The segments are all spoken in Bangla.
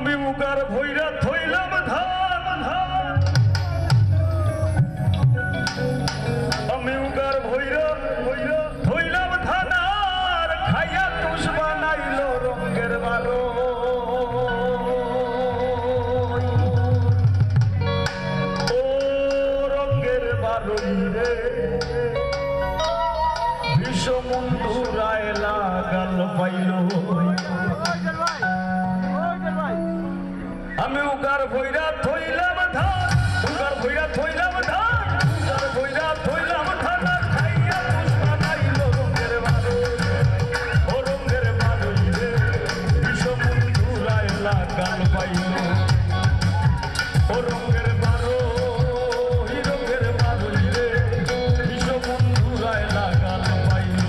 আমি উগার ভৈরা থইলাম ধান ধান আমি উগার ভৈরা ভৈরা থইলাম ধান আর খাইয়া তুষ বানাইল রঙের বারো ও রঙের বারোই রে বিষমন্ধুরায় লাগাল পাইল আমি উগার ভৈরা থইলাম ধান উগার ভৈরা থইলাম ধান উগার ভৈরা থইলাম ধান খাইয়া তুষ বানাইল রঙের বারো ও রঙের বারোই রে বিষমন্ধুরায় লাগাল পাইল ও রঙের বারো রঙের বারোই রে বিষমন্ধুরায় লাগাল পাইল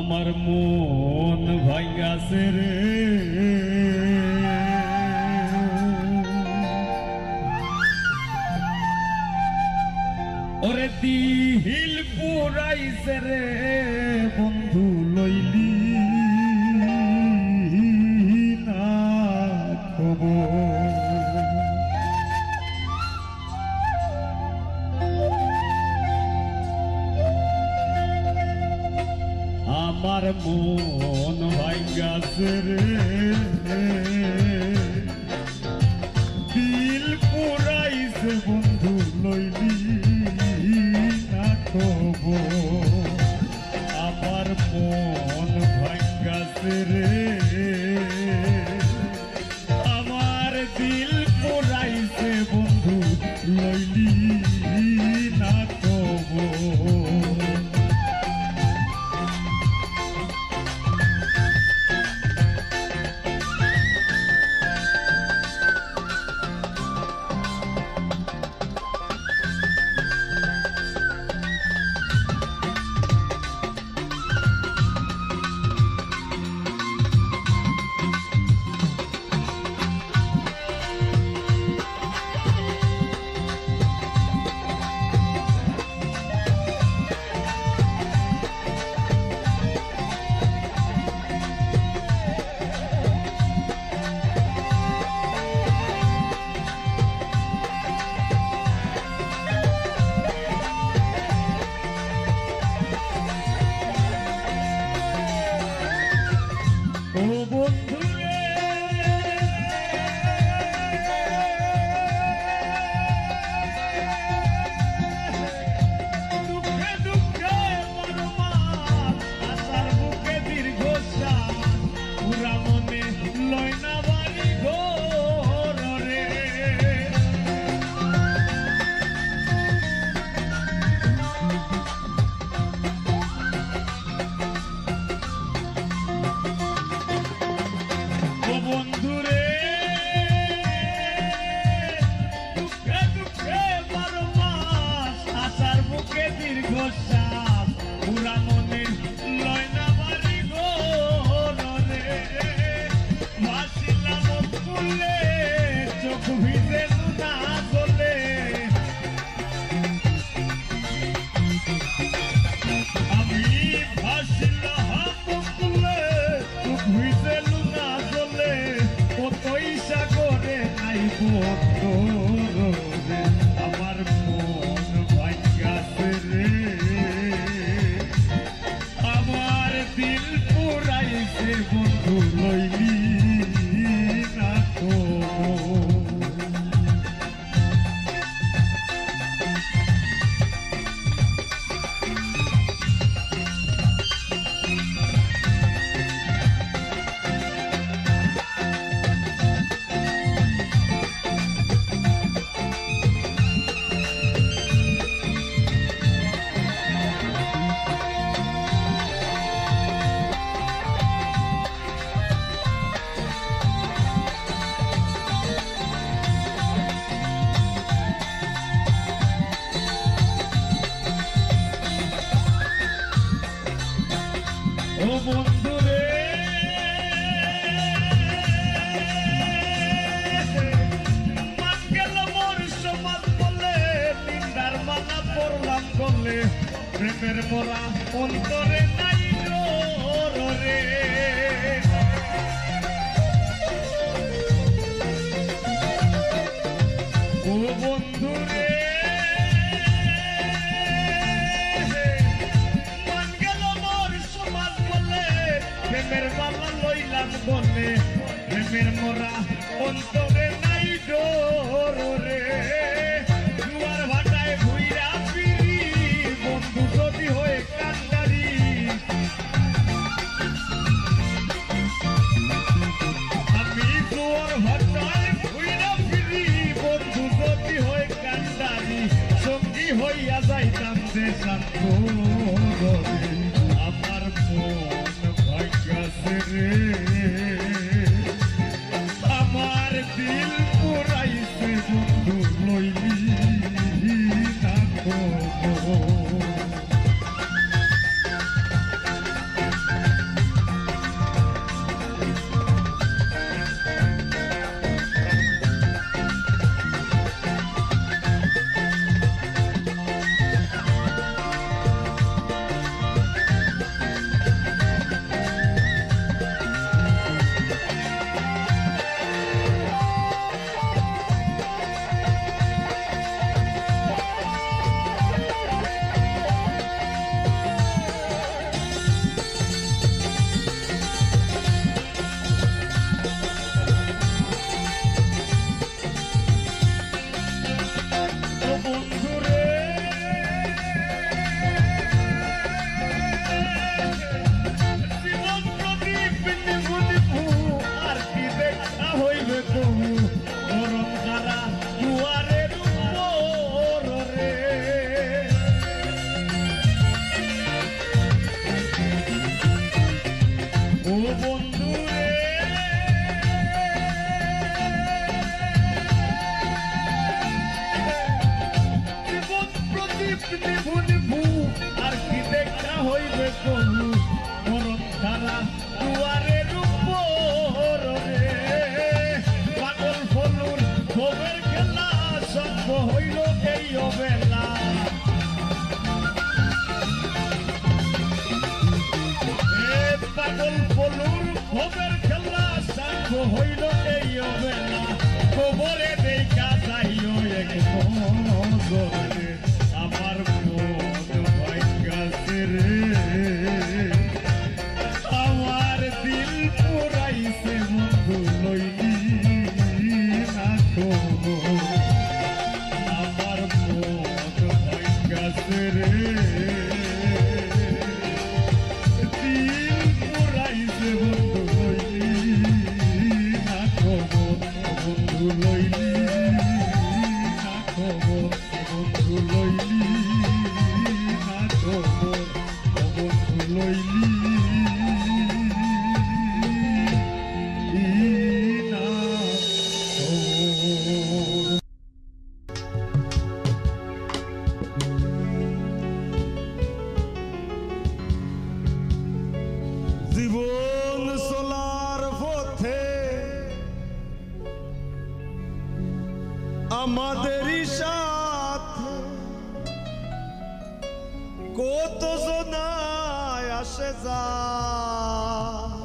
আমার মন ভাঙ্গাছে রে ওরে দিল পুরাইছে রে বন্ধু লইলি আমার মন ভাঙ্গাছে রে, দিল পুরাইছে বন্ধু লইলি না তবু। আমার মন ভাঙ্গাছে রে, আমার দিল পুরাইছে বন্ধু লইলি না তবু। ও বন্ধু রে, দুঃখে দুঃখে পরমার আশার বুকে দীর্ঘশ্বাস, পুরা মনে লয় না বাড়ি ঘর রে। ও বন্ধু রে, দুঃখে দুঃখে বারো মাস আশার বুকে দীর্ঘশ্বাস, পুরা মনে লয় না বাড়ি ঘর রে। ভাসিলাম ফুলে চোখ ভিজে না গলে, আমি ভাসিলাম ফুলে চোখ ভিজে না গলে, কতই সাগরে নাই বন্ধু রে। আমার মন ভাঙ্গাছে রে, আমার দিল পুরাইছে বন্ধু লইলি না তবু। ও বন্ধু রে, মান গেল মোর সমাজ বলে, নিন্দার মালা পড়লাম বলে, প্রেমের মোরা অন্তরে নাই জোর রে। ও বন্ধু রে, প্রেমের মালা লইলাম বলে, প্রেমের মোরা অন্তরে নাই ডোর রে। জুয়ার ভাটায় ভুইরা ফিরি বন্ধু যদি হয়ে কান্দারি, আমি জুয়ার ভাটায় ভুইরা ফিরি বন্ধু যদি হয়ে কান্দারি, সঙ্গী হইয়া যাইতাম যে শান্ত রে। আমার মন ভাঙ্গাছে রে, আমার দিল পুরাইছে বন্ধু লইলি না তবু। ওরে দেখা যাইও এক নজরে আমার মন ভাঙ্গাছে রে আমার দিল পুরাইছে বন্ধু লইলি না খবর আমার মন ভাঙ্গাছে রে দিল পুরাইছে বন্ধু লইলি না খবর বন্ধু লইলি না খবর বন্ধু লইলি না খবর বন্ধু লইলি না খবর। জীবন চলার পথে আমাদেরই সাথে কত জনায় আসে যায়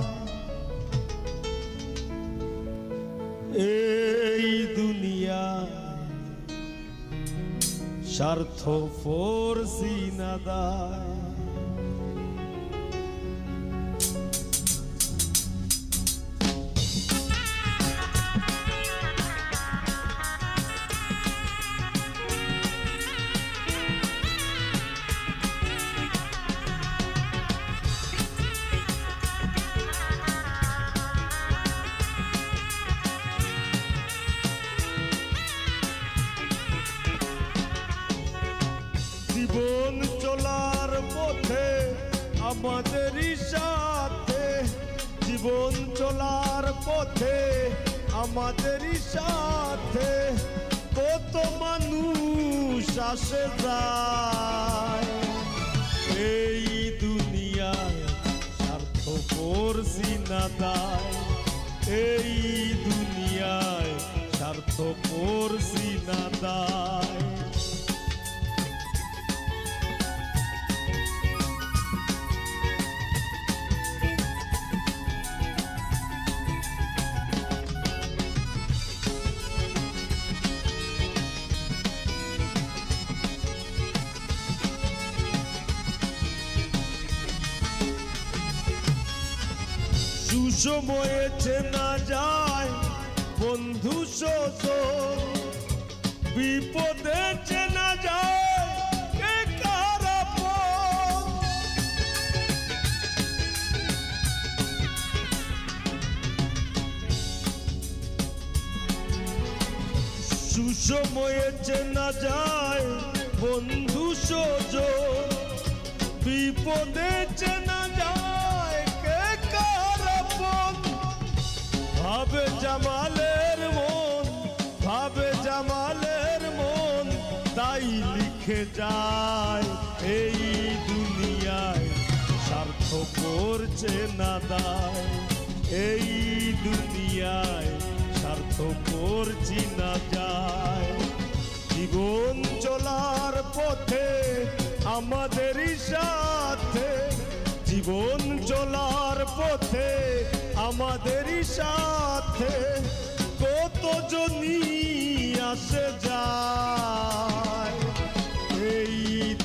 এই দুনিয়া স্বার্থ ফোরসি না দায় জীবন চলার পথে আমাদেরই সাথে জীবন চলার পথে আমাদেরই সাথে কত মানুষ আসে যায় এই দুনিয়ায় স্বার্থ করছি না দায় এই দুনিয়ায় স্বার্থ করছি না দায় সুসময়ে চেনা যায় বন্ধু সজন বিপদে চেনা যায় কে কার আপন সুসময়ে চেনা যায় বন্ধু সজন বিপদে চেনা যায় কে কার আপন ভাবে জামালের মন ভাবে জামালের মন তাই লিখে যায় এই দুনিয়ায় স্বার্থ করছে না দায় এই দুনিয়ায় স্বার্থ করছি না যায় জীবন চলার পথে আমাদেরই সাথে জীবন চলার পথে আমাদেরই সাথে কত জনি আসে যায় এই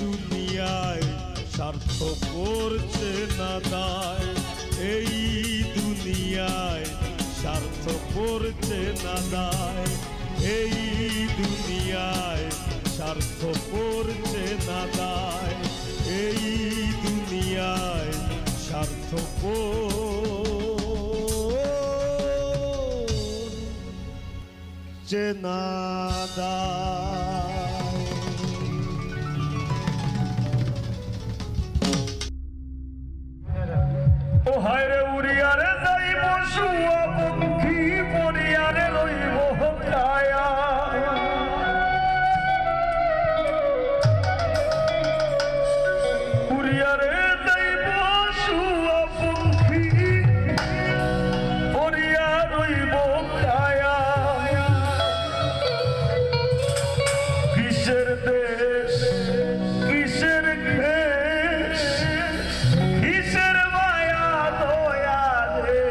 দুনিয়ায় স্বার্থ করছে না দায় এই দুনিয়ায় স্বার্থ করছে না দায় এই দুনিয়ায় স্বার্থ করছে না দায় এই দুনিয়ায় স্বার্থ করছে না দায় ও হায়রে উড়িয়ারে যাইব শুয়া পঙ্খী পড়িয়ারে লইব কায়া উড়িয়ারে যাইব শুয়া পঙ্খী পড়িয়া রইব কায়া কিসের দেশ কিসের দেশ কিসের মায়া দয়া রে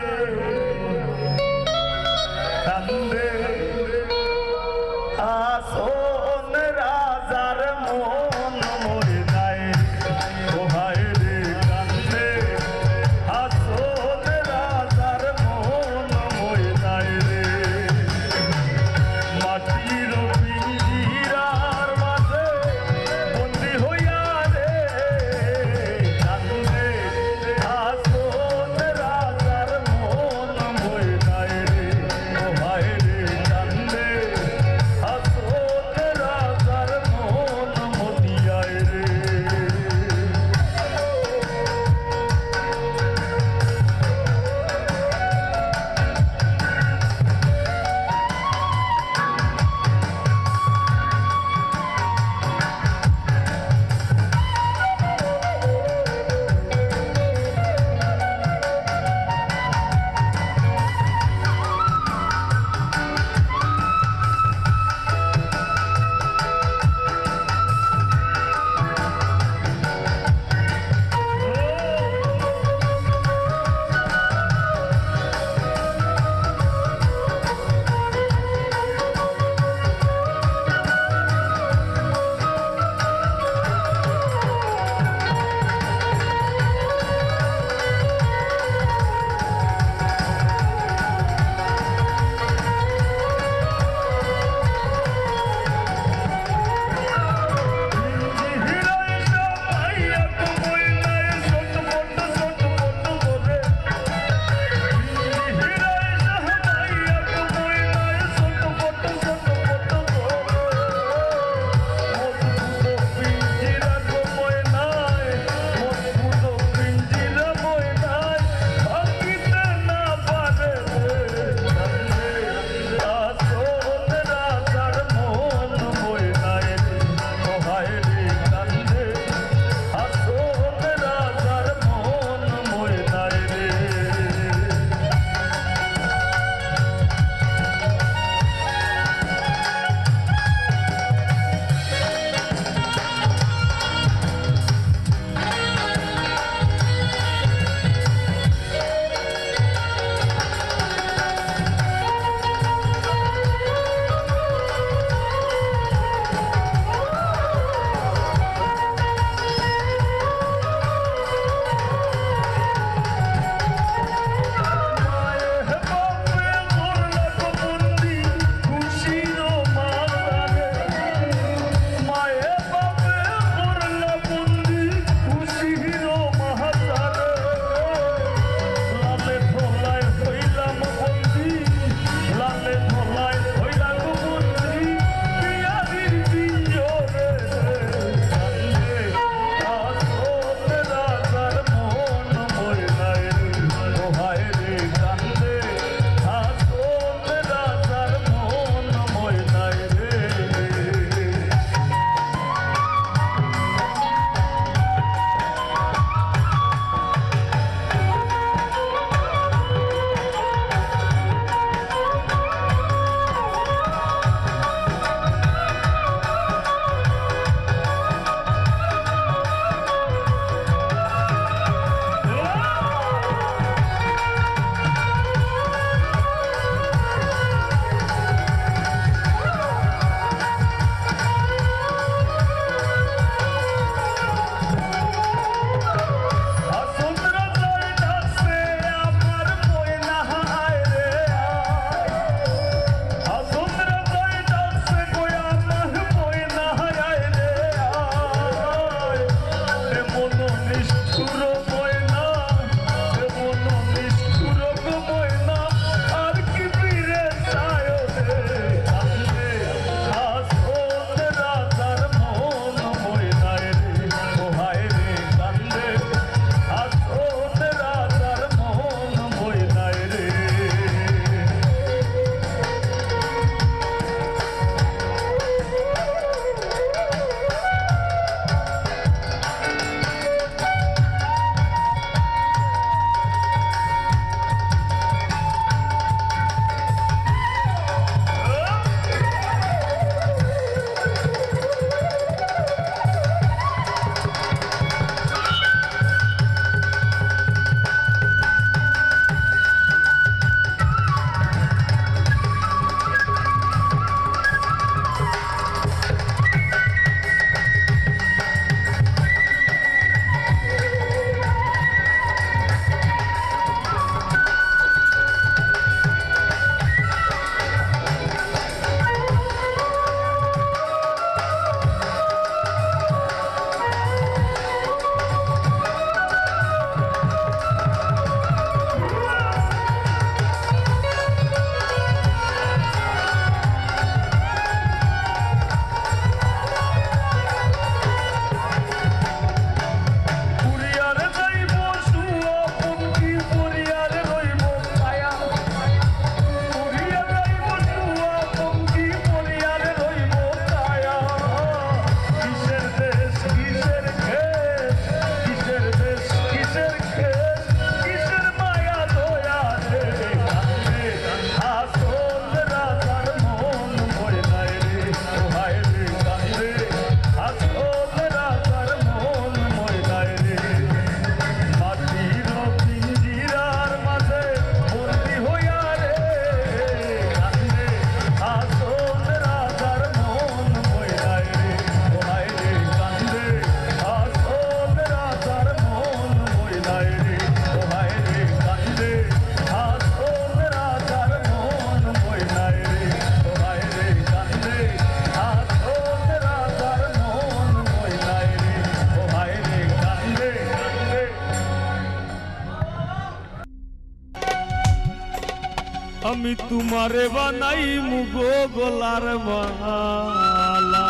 আমি তোমারে বানাই মুগো গলার মালা।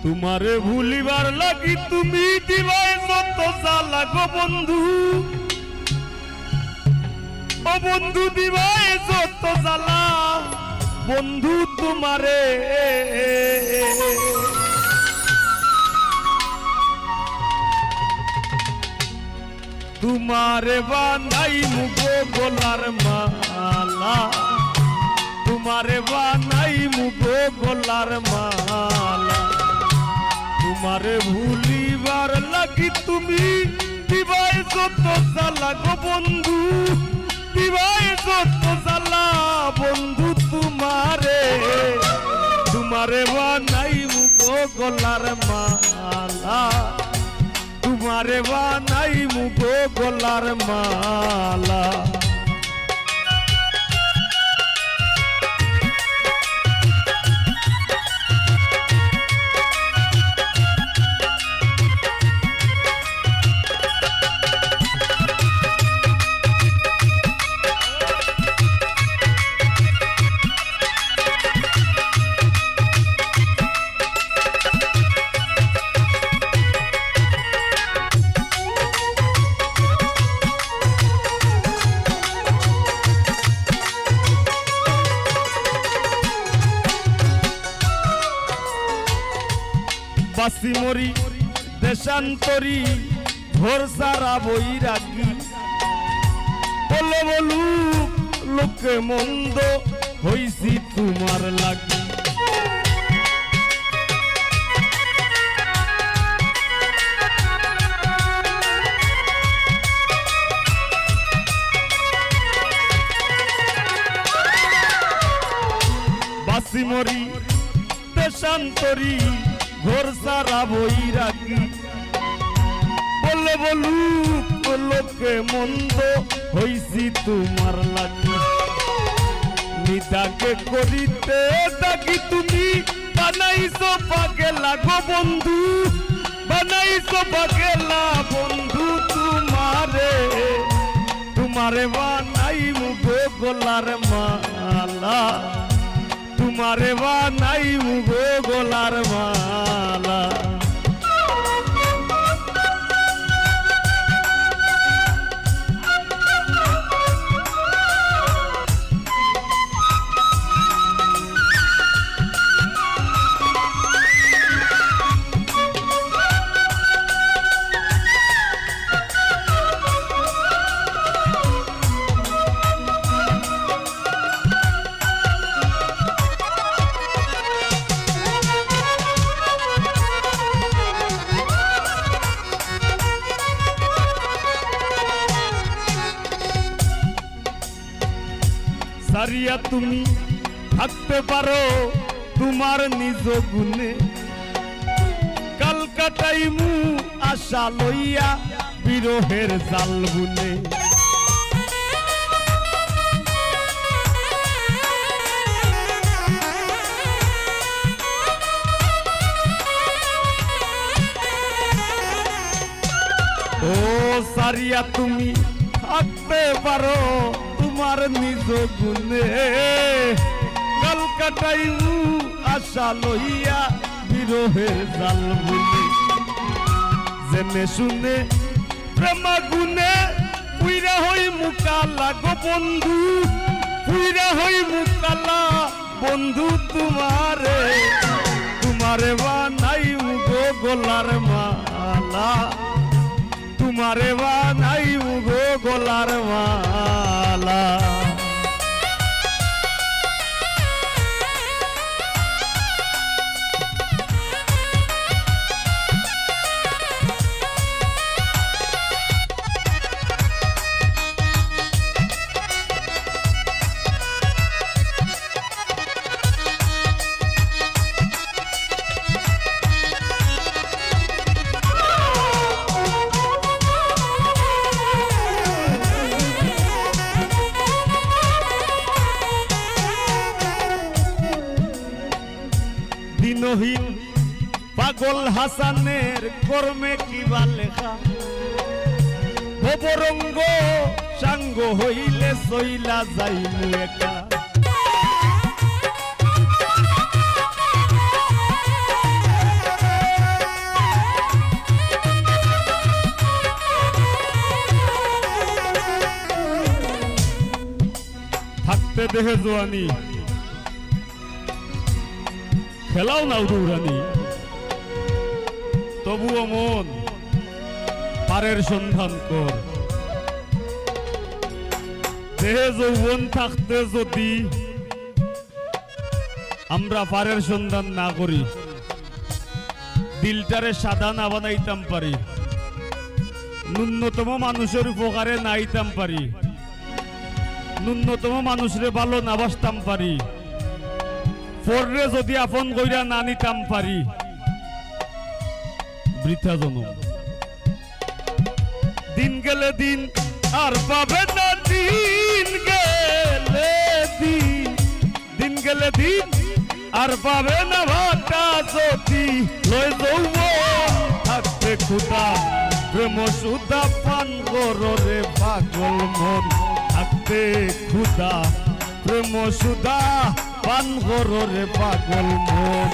তোমারে ভুলিবার লাগি তুমি দিবাই যত জ্বালা গো বন্ধু, ও বন্ধু দিবাই যত জ্বালা বন্ধু তোমারে। তোমারে বানাই মুগো গলার মালা, তোমারে বানাই মুগো গলার মালা। তোমারে ভুলিবার লাগি তুমি দিবাই যত জ্বালা গো বন্ধু, দিবাই যত জ্বালা বন্ধু তোমারে। তোমারে বানাই মুগো গলার মালা, তোমারে বানাই মুগো গলার মালা। বাসি মরি দেশান্তরী ঘর সারা বৈরাগী, বলে বলু লোকে মন্দ হইছি তোমার লাগি। বাসি মরি দেশান্তরী ঘর সারা বৈরাগী, বলে বলু লোকে মন্দ হইছি তোমার লাগি। নিদাকে করিতে থাকি তুমি বানাইছো পাগেলা গো বন্ধু, বানাইছো পাগেলা বন্ধু তোমারে। তোমারে বানাই মুগো গলার মালা, তোমারে বানাই মুগো গলার মালা। সারিয়া তুমি থাকতে পারো তোমার নিজ গুণে, কাল কাটাইমু আশা লইয়া বিরহের জাল বুনে। ও সারিয়া তুমি থাকতে পারো তোমার নিজ গুণে, কাল কাটাইমু আশা লইয়া বিরহের জাল বুনে। জেনে শুনে প্রেমা গুনে পুইরা হই মুকালা গো বন্ধু, পুইরা হই মুকালা বন্ধু তোমারে। তোমারে বানাই মুগো গলার মালা, তোমারে বানাই মুগো গলার মালা। পাগল হাসানের কর্মে কিবা লেখা ভবরঙ্গ সাঙ্গ হইলে সইলা যাইমু একা থাকতে দেহে জোয়ানি খেলাও নাও দৌড়ানি তবুও মন পারের সন্ধান কর দেহে যৌবন থাকতে যদি আমরা পারের সন্ধান না করি দিলটারে সাদা না বানাইতাম পারি ন্যূনতম মানুষের উপকারে নাইতাম পারি ন্যূনতম মানুষরে ভালো না বাসতাম পারি ফোররে যদি আপন কইরা না নিতাম পারি বৃথা জনম দিন গেলে দিন আর পাবে না দিন গেলে দিন আর পাবে না ভাটা যদি লয় যৌবন থাকতে খুদা প্রেম সুদা পান গরে পাগল মন থাকতে খুদা প্রেম সুদা পান গরে পাগল মন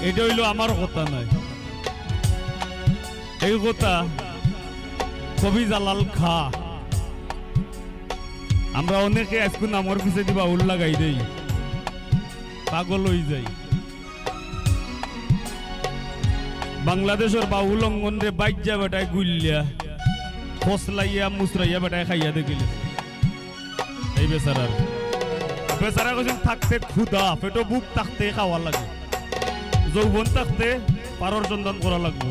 এটা হইল আমার কথা নাই এই কথা কবি জালাল খা আমরা অনেকে আজকে নামর পিছে দিবা উল লাগাই দেই পাগল হই যাই বাংলাদেশের বাউল অঙ্গন রে বাইজা বেটায় গুল্লিয়া ফসলাইয়া মুসরাইয়া বেটায় খাইয়া দেখিলে এই বেচারার বেচারা কইছেন থাকতে ক্ষুধা পেটো বুক থাকতে খাওয়া লাগে যৌবন থাকতে পারর সন্ধান করা লাগবো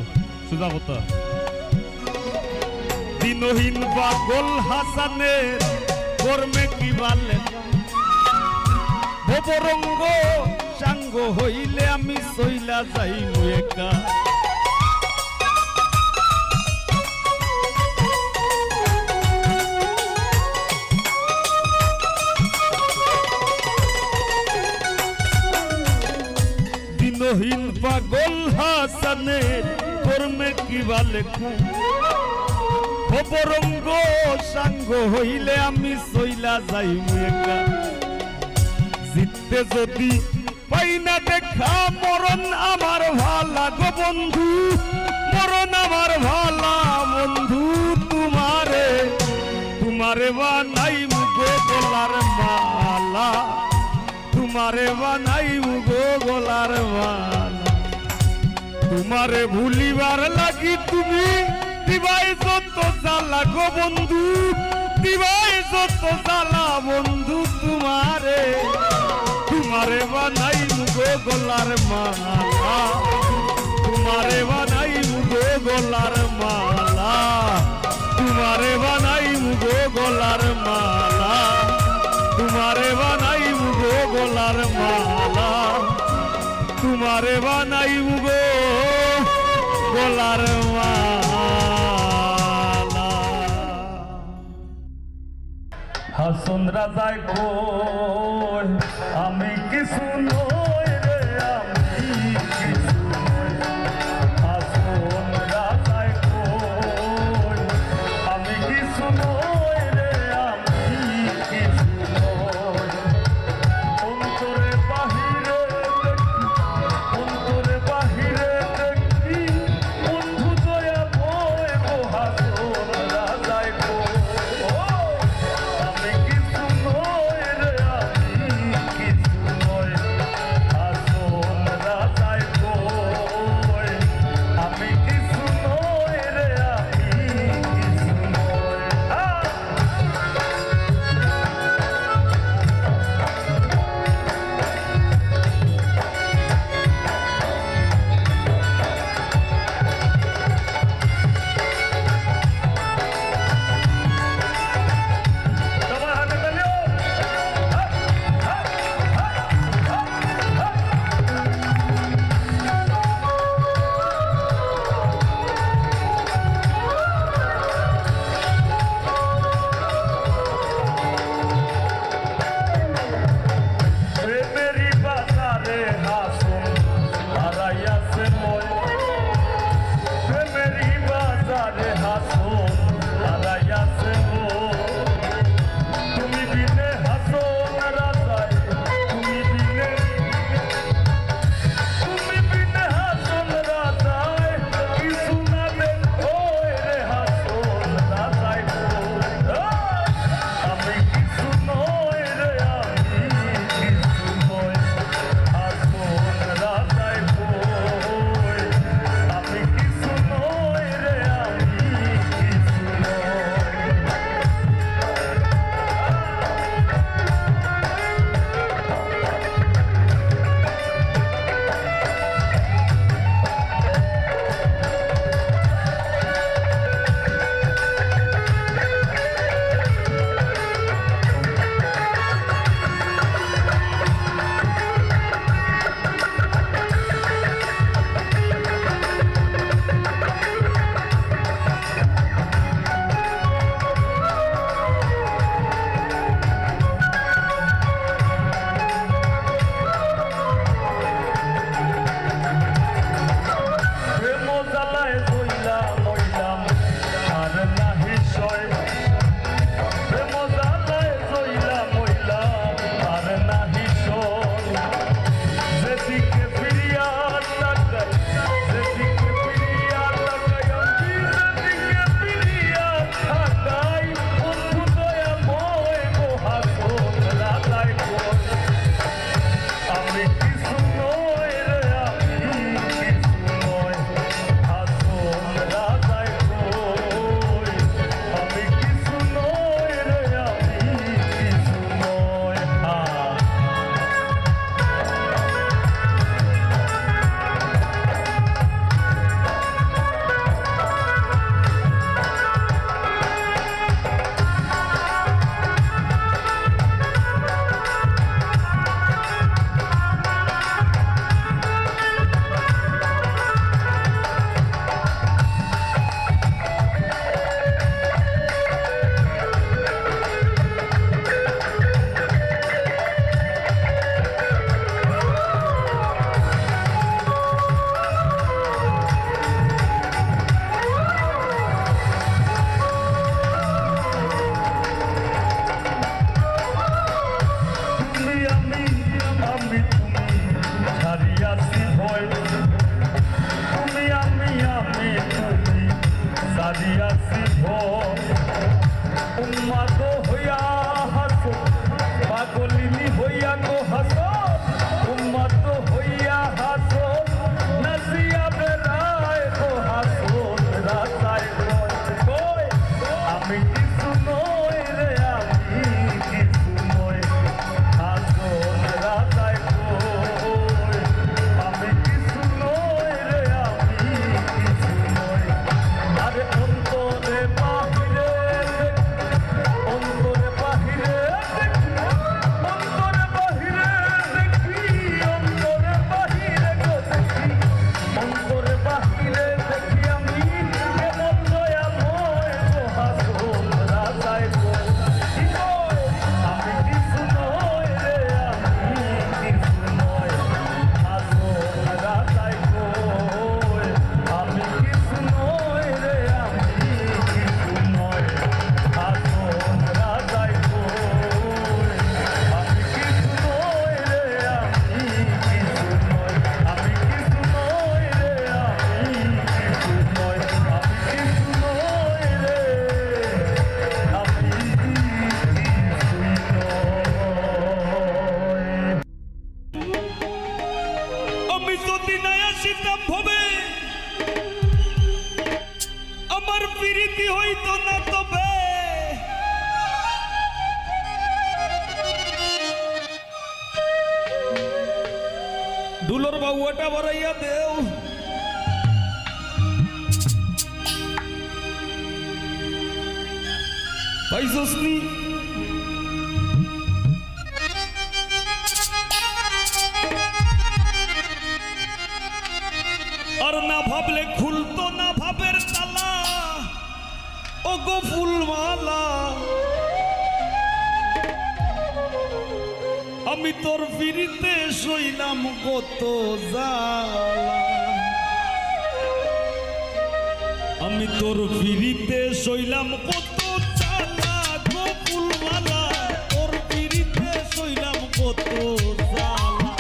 সুজা কথা দিনহীন পাগল হাসানের কর্মে কিবা লেখা ভবরঙ্গ সাঙ্গ হইলে আমি সইলা যাইমু একা দিনহীন পাগল হাসানের কর্মে কিবা লেখা ভবরঙ্গ সাঙ্গ হইলে আমি সইলা যাইমু একা জিততে যদি পাই না দেখা মরণ আমার ভালা গো বন্ধু মরণ আমার ভালা বন্ধু তোমারে বানাইমু গো গলার মালা তোমারে বানাইমু গো গলার মালা তোমারে ভুলিবার লাগি তুমি দিবাই যত জ্বালা গো বন্ধু দিবাই যত জ্বালা বন্ধু তোমারে বানাইমু গো গলার মালা তোমারে বানাইমু গো গলার মালা তোমারে বানাইমু গো গলার মালা তোমারে বানাইমু গো গলার মালা তোমারে বানাইমু গো গলার মালা হাসন রাজায় কই আমি কিছু নই রে আমি কিছু নই হাসন রাজায় কই আমি কিছু নই রে আমি কিছু নই অন্তরে বাহিরে দেখি বন্ধু দয়া বই গো হাসন রাজায় কই আমি কিছু নই রে আমি কিছু নই আসিতাম ভবে আমার প্রীতি হইতো না তবে ডুলোর বাবুটা বড়াইয়া দেও পাইছস নি আর না ভাবলে খুলতো না ভাবের তালা ও গো ফুলমালা আমি তোর ফিরিতে সইলাম কত জ্বালা আমি তোর ফিরিতে সইলাম কত জ্বালা গো ফুলমালা তোর ফিরিতে সইলাম কত জ্বালা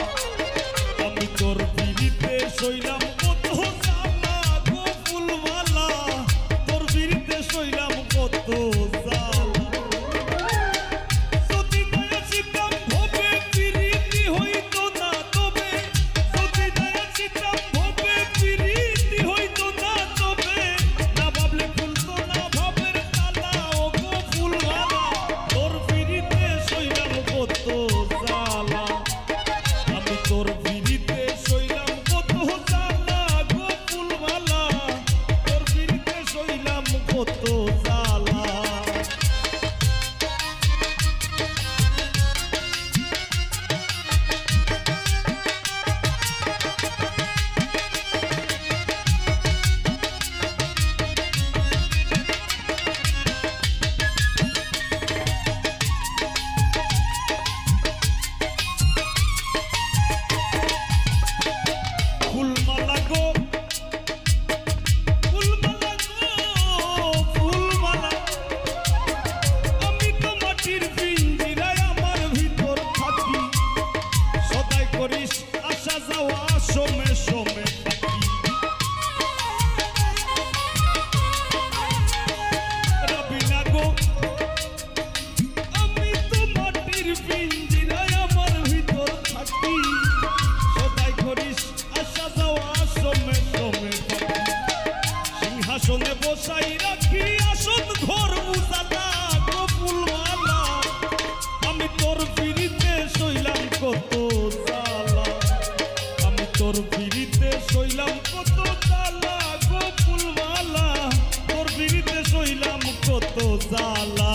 আমি তোর ফিরিতে সইলাম কত জ্বালা গো ফুলমালা তোর ফিরিতে সইলাম কত জ্বালা আসনে বসাই রাখি আসন ঘর উজালা গো ফুলমালা আমি তোর ফিরিতে সইলাম কত জ্বালা আমি তোর ফিরিতে সইলাম কত জ্বালা গো ফুলমালা তোর ফিরিতে সইলাম কত জ্বালা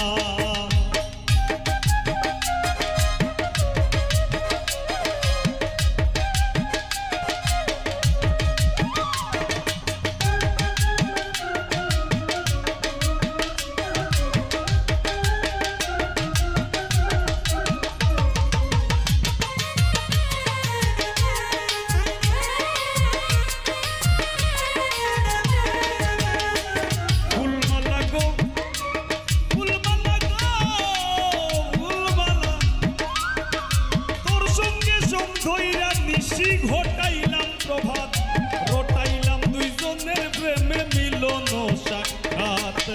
ঘটাইলাম প্রভাত রটাইলাম দুইজনের প্রেমে মিলন সাক্ষাৎ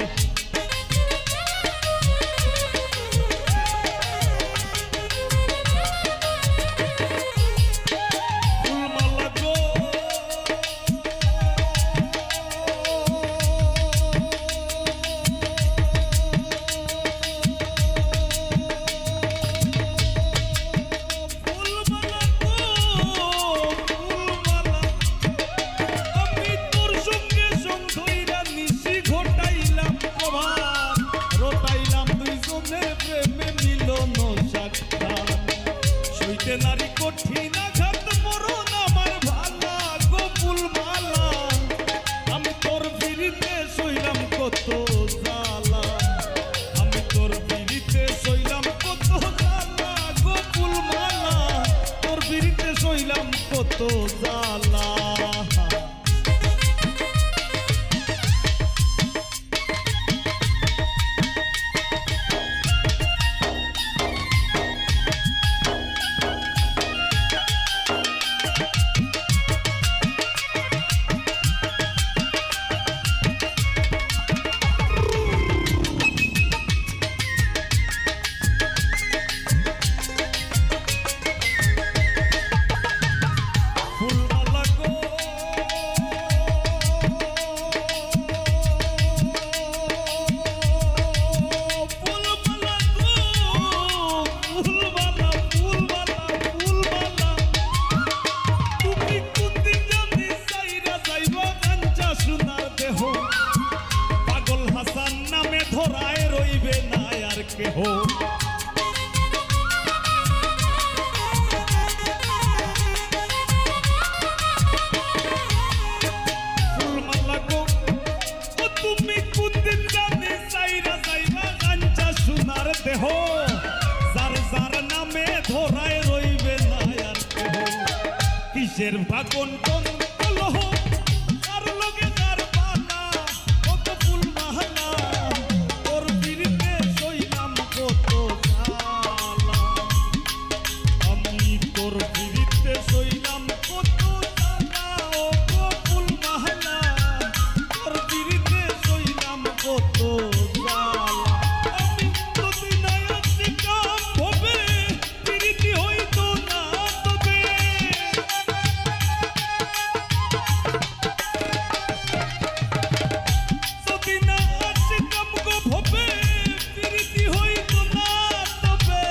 ফুলমালা গো নারী কঠিন আঘাত মরণ আমার ভালা গো ফুলমালা আমি তোর ফিরিতে সইলাম কত জ্বালা আমি তোর ফিরিতে সইলাম কত জ্বালা গো ফুলমালা তোর ফিরিতে সইলাম কত জ্বালা ফুলমালা গো কিসের ভাগন কোন কলহ কার লগে কার পালা কত ফুল মালা তোর বিরিতে সইলাম কত জ্বালা আমি তোর বিরিতে সইলাম কত জ্বালা ও গো ফুল মালা তোর বিরিতে সইলাম কত জ্বালা আমি যদি না আসি কাম হবে বিরিতি হইতো না তবে যদি না আসি কাম গো হবে বিরিতি হইতো না তবে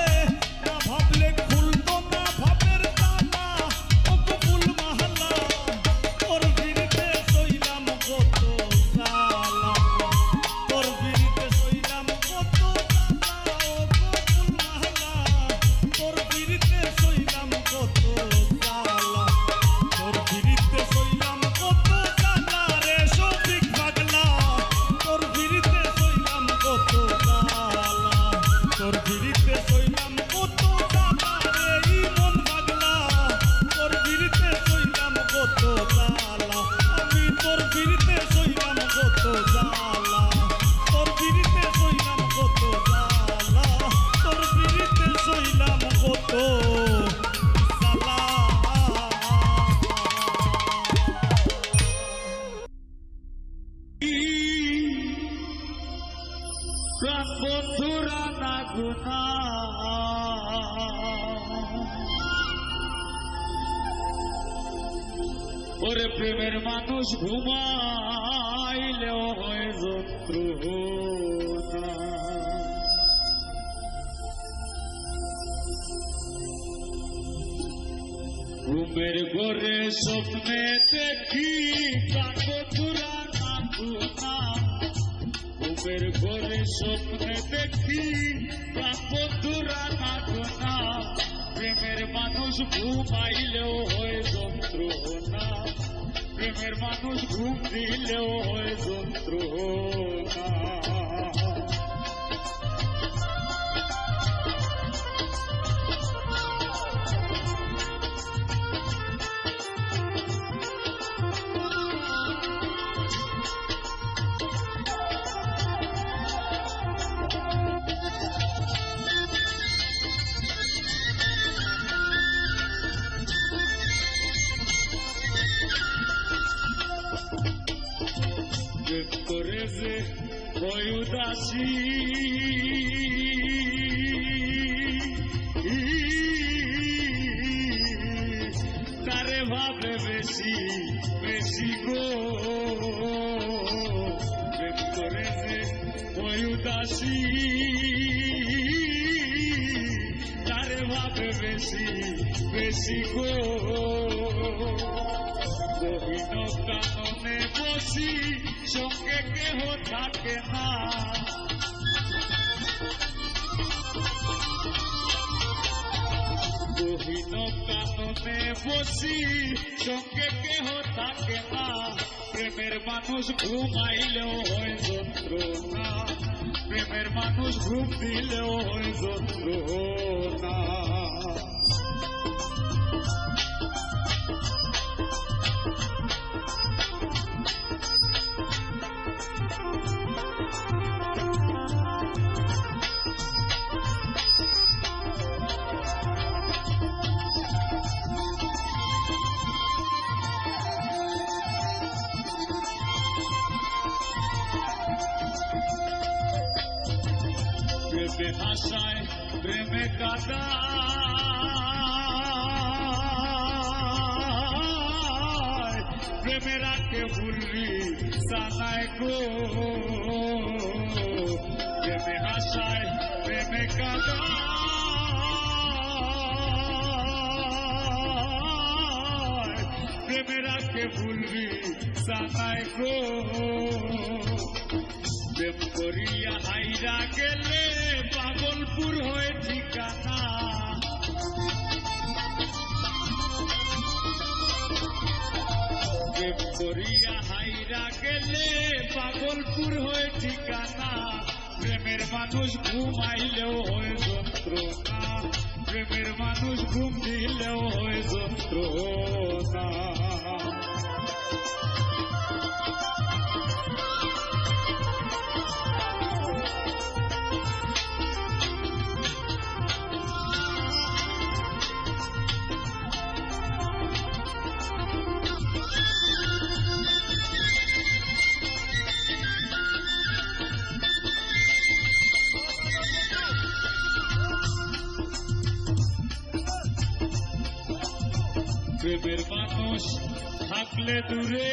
না ভাবলে খুলতো না ভাবের তালা ও গো ফুল মালা তোর বিরিতে সইলাম কত জ্বালা তোর বিরিতে সইলাম কত জ্বালা ও গো ফুল মালা তোর বিরিতে সইলাম কত জ্বালা তোর বিরিতে সইলাম কত জ্বালা রে শফিক পাগলা তোর বিরিতে সইলাম কত জ্বালা তোর বিরিতে সইলাম কত জ্বালা রে ইমন পাগলা তোর বিরিতে সইলাম কত জ্বালা আমি তোর বিরিতে সইলাম কত জ্বালা তোর বিরিতে সইলাম কত জ্বালা তোর বিরিতে সইলাম কত জ্বালা প্রাণ বন্ধুরা না গুনা ওরে প্রেমের মানুষ ঘুমাইলেও হয় যন্ত্রণা ঘুমের ঘরে স্বপ্নে দেখি প্রাণ বন্ধুরা না গুনা ঘুমের ঘরে স্বপ্নে দেখি প্রাণ বন্ধুরা না গোনা প্রেমের মানুষ ঘুমাইলেও হয় যন্ত্রণা প্রেমের মানুষ ঘুম দিলেও হয় যন্ত্রণা প্রেম করে যে হয় উদাসী তারে ভাবে বেশি বেশি গো প্রেম করে যে হয় উদাসী তারে ভাবে বেশি বেশি গো গহীন কাননে বসি সঙ্গে কেহ থাকে না গহীন কাননে বসি সঙ্গে কেহ থাকে না প্রেমের মানুষ ঘুমাইলেও হয় যন্ত্রণা প্রেমের মানুষ ঘুম দিলেও হয় যন্ত্রণা প্রেমে হাসায় প্রেমে কাদায় প্রেমে রাখে ভুলবি সানায় গো প্রেমে হাসায় প্রেমে কাদায় প্রেমে রাখে ভুলবি সানায় গো প্রেম করিয়া হাইরা গেলে পাগলপুর হয়ে ঠিকানা প্রেম করিয়া হাইরা গেলে পাগলপুর হয়ে ঠিকানা প্রেমের মানুষ ঘুমাইলেও হয় যন্ত্রণা প্রেমের মানুষ ঘুম দিলেও হয় যন্ত্রণা প্রেমের মানুষ থাকলে দূরে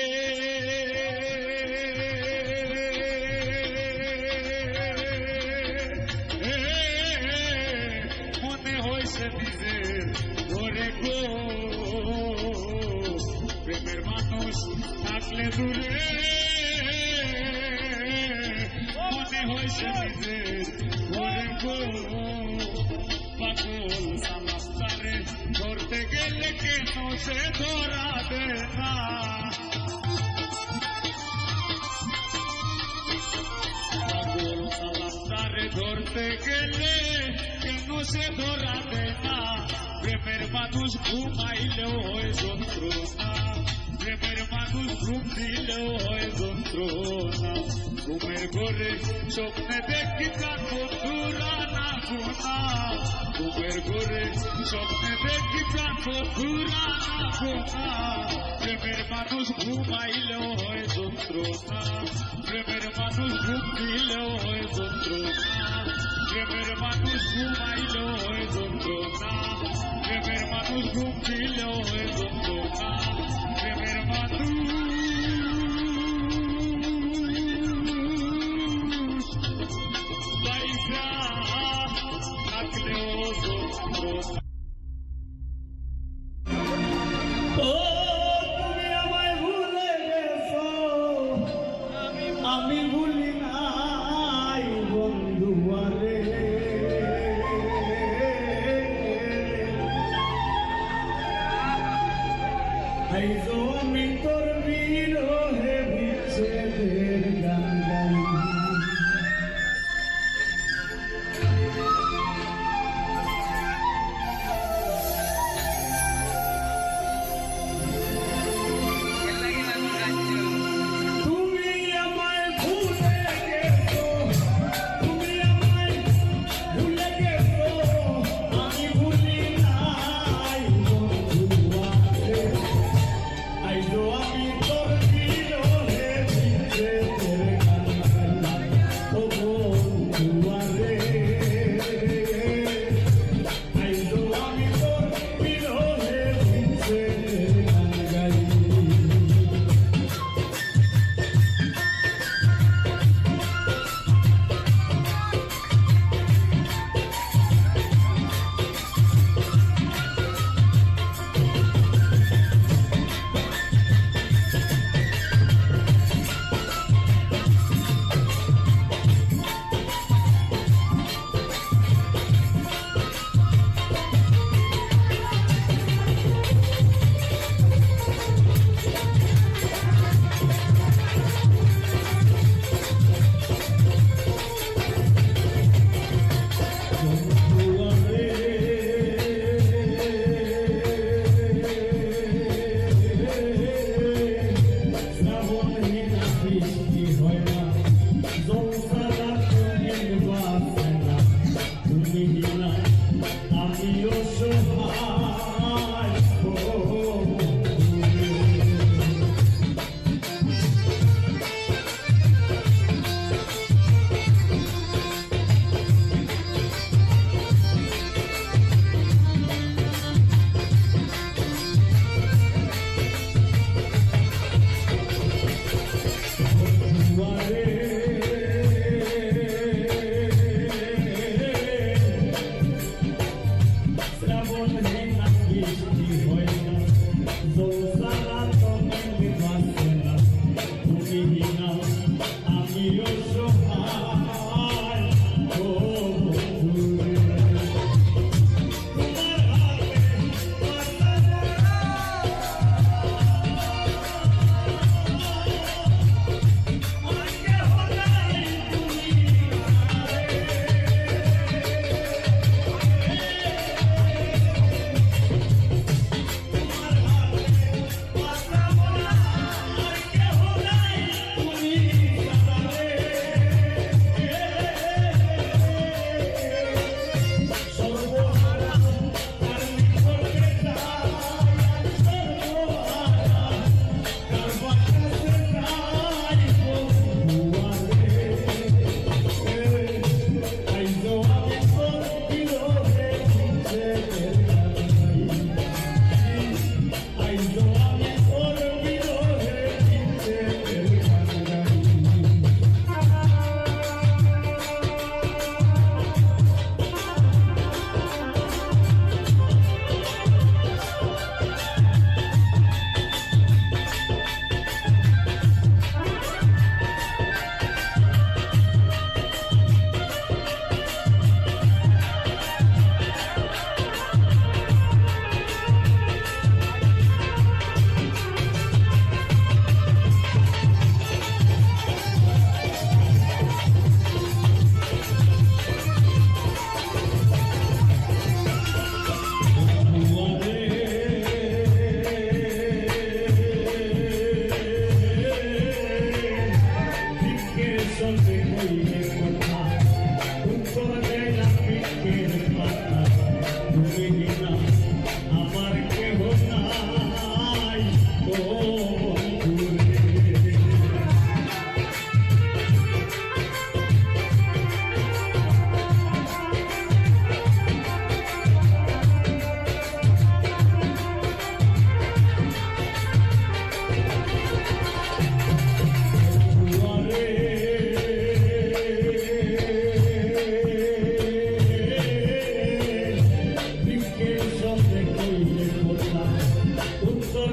মনে হয়েছে নিজের ঘরে গো প্রেমের মানুষ থাকলে দূরে মনে হয়েছে নিজের ঘরে গো পাগল সালাস্তারে ধরতে গেলে কেন সে ধরা দে না পাগল সালাস্তারে ধরতে গেলে কেন সে ধরা দে না প্রেমের মানুষ ঘুমাইলেও হয় যন্ত্রণা প্রেমের মানুষ ঘুম দিলেও হয় যন্ত্রণা ঘুমের ঘরে স্বপ্নে দেখি তার বন্ধুরা না গোনা ঘুমের ঘরে স্বপ্নে দেখি তার বন্ধুরা না গোনা প্রেমের মানুষ ঘুমাইলেও হয় যন্ত্রণা প্রেমের মানুষ ঘুম দিলেও হয় যন্ত্রণা প্রেমের মানুষ ঘুমাইলেও হয় যন্ত্রণা প্রেমের মানুষ ঘুম দিলেও হয় যন্ত্রণা প্রেমের মানুষ পয়সা থাকলেও যন্ত্রণা ও তুমি আমায় ভুলে গেছো আমি ভুলি নাই বন্ধু আরে আইজো আমি তোর বিরহে বিচ্ছেদের গান গাই তুমি আমায় ভুলে গেছো তুমি আমায় ভুলে গেছো আমি ভুলি নাই বন্ধু আরে আইজো আমি তোর বিরহে বিচ্ছেদের গান গাই কইলে কথা উত্তর